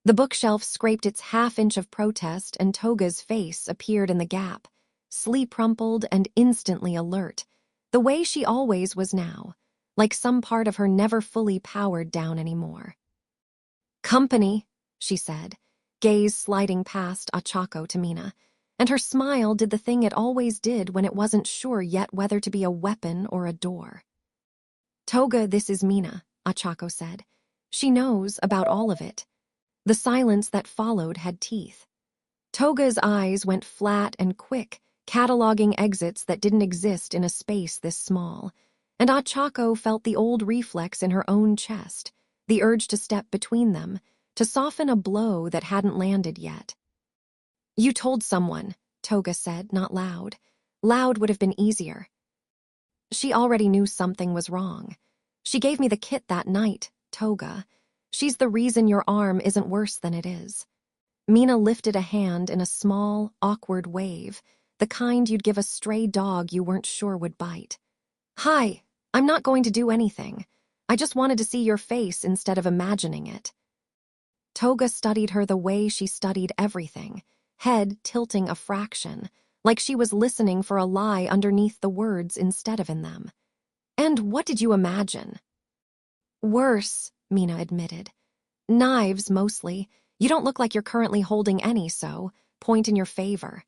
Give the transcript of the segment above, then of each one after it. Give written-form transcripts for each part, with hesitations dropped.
The bookshelf scraped its half-inch of protest and Toga's face appeared in the gap, sleep-rumpled and instantly alert, the way she always was now, like some part of her never fully powered down anymore. "Company," she said, gaze sliding past Ochako to Mina, and her smile did the thing it always did when it wasn't sure yet whether to be a weapon or a door. "Toga, this is Mina," Ochako said. "She knows about all of it." The silence that followed had teeth. Toga's eyes went flat and quick, cataloging exits that didn't exist in a space this small, and Ochako felt the old reflex in her own chest, the urge to step between them, to soften a blow that hadn't landed yet. "You told someone," Toga said, not loud. Loud would have been easier. "She already knew something was wrong. She gave me the kit that night, Toga. She's the reason your arm isn't worse than it is." Mina lifted a hand in a small, awkward wave, the kind you'd give a stray dog you weren't sure would bite. "Hi, I'm not going to do anything. I just wanted to see your face instead of imagining it." Toga studied her the way she studied everything, head tilting a fraction, like she was listening for a lie underneath the words instead of in them. "And what did you imagine?" "Worse," Mina admitted. "Knives, mostly. You don't look like you're currently holding any, so point in your favor."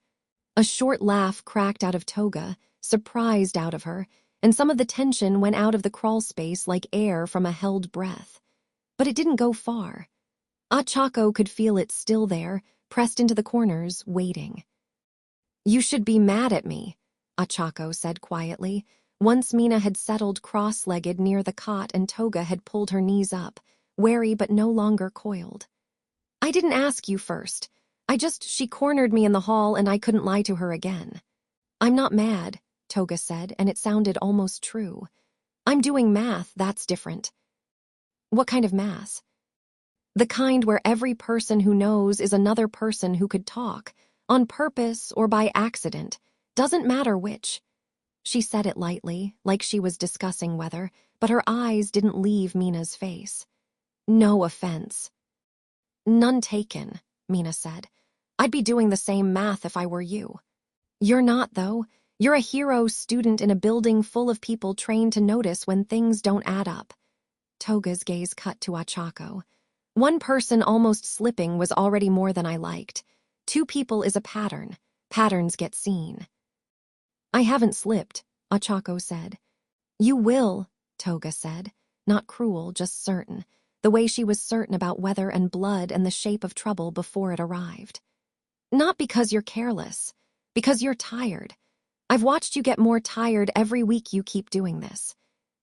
A short laugh cracked out of Toga, surprised out of her, and some of the tension went out of the crawl space like air from a held breath. But it didn't go far. Ochako could feel it still there, pressed into the corners, waiting. "You should be mad at me," Ochako said quietly, once Mina had settled cross-legged near the cot and Toga had pulled her knees up, wary but no longer coiled. "I didn't ask you first. She cornered me in the hall and I couldn't lie to her again." "I'm not mad," Toga said, and it sounded almost true. "I'm doing math, that's different." "What kind of math?" "The kind where every person who knows is another person who could talk, on purpose or by accident, doesn't matter which." She said it lightly, like she was discussing weather, but her eyes didn't leave Mina's face. "No offense." "None taken," Mina said. "I'd be doing the same math if I were you." "You're not, though. You're a hero student in a building full of people trained to notice when things don't add up." Toga's gaze cut to Ochako. "One person almost slipping was already more than I liked. 2 people is a pattern. Patterns get seen." "I haven't slipped," Ochako said. "You will," Toga said, not cruel, just certain, the way she was certain about weather and blood and the shape of trouble before it arrived. "Not because you're careless, because you're tired. I've watched you get more tired every week you keep doing this.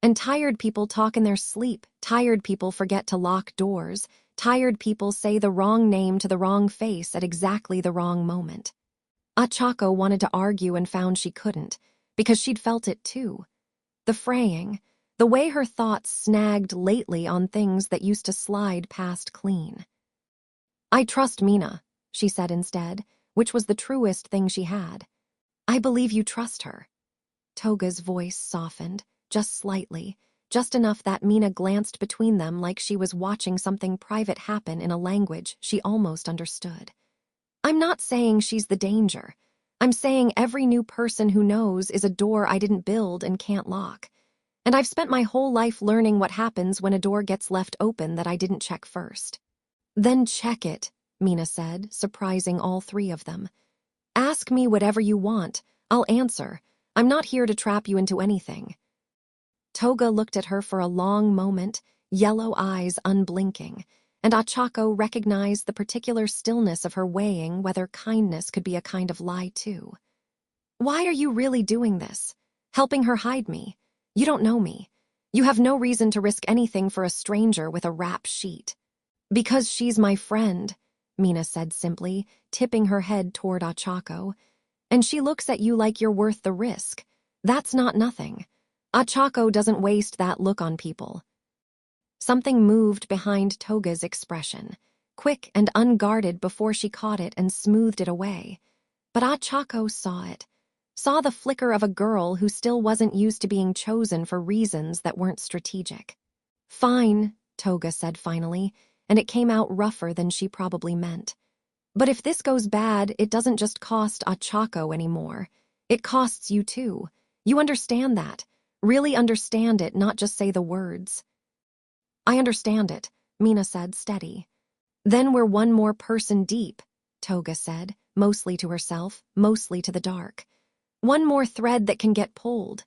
And tired people talk in their sleep, tired people forget to lock doors, tired people say the wrong name to the wrong face at exactly the wrong moment." Ochako wanted to argue and found she couldn't, because she'd felt it too. The fraying, the way her thoughts snagged lately on things that used to slide past clean. "I trust Mina," she said instead, which was the truest thing she had. "I believe you trust her." Toga's voice softened, just slightly, just enough that Mina glanced between them like she was watching something private happen in a language she almost understood. "I'm not saying she's the danger. I'm saying every new person who knows is a door I didn't build and can't lock. And I've spent my whole life learning what happens when a door gets left open that I didn't check first." "Then check it," Mina said, surprising all 3 of them. "Ask me whatever you want. I'll answer. I'm not here to trap you into anything." Toga looked at her for a long moment, yellow eyes unblinking, and Ochako recognized the particular stillness of her weighing whether kindness could be a kind of lie too. "Why are you really doing this? Helping her hide me? You don't know me. You have no reason to risk anything for a stranger with a rap sheet." "Because she's my friend," Mina said simply, tipping her head toward Ochako. "And she looks at you like you're worth the risk. That's not nothing. Ochako doesn't waste that look on people." Something moved behind Toga's expression, quick and unguarded before she caught it and smoothed it away. But Ochako saw it, saw the flicker of a girl who still wasn't used to being chosen for reasons that weren't strategic. "Fine," Toga said finally, and it came out rougher than she probably meant. But if this goes bad, it doesn't just cost Ochako anymore. It costs you too. You understand that. Really understand it, not just say the words. I understand it, Mina said, steady. Then we're one more person deep, Toga said, mostly to herself, mostly to the dark. One more thread that can get pulled.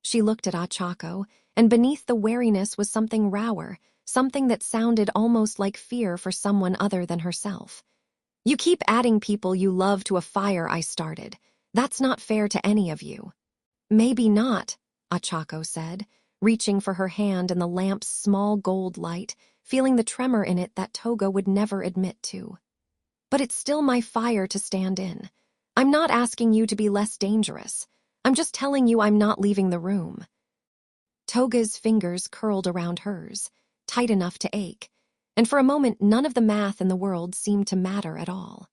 She looked at Ochako, and beneath the wariness was something rower, something that sounded almost like fear for someone other than herself. You keep adding people you love to a fire I started. That's not fair to any of you. Maybe not, Ochako said, reaching for her hand in the lamp's small gold light, feeling the tremor in it that Toga would never admit to. But it's still my fire to stand in. I'm not asking you to be less dangerous. I'm just telling you I'm not leaving the room. Toga's fingers curled around hers, tight enough to ache, and for a moment none of the math in the world seemed to matter at all.